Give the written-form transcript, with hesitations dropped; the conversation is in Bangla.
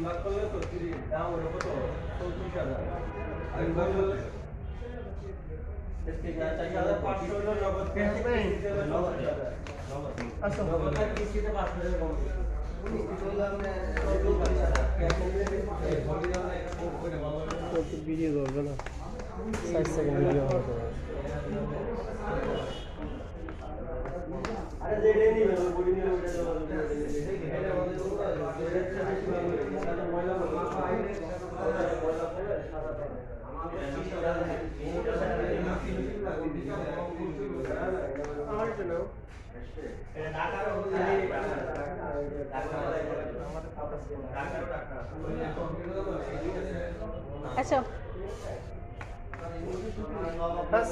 ভাগ করলে তো দাম ওর কত 34,000 আর ভিডিও করবে না 60 সেকেন্ড ভিডিও হবে আরে যে রে নিবে ওই বডি নিয়ে ওটা ময়লা আমার জন্য আচ্ছা বাস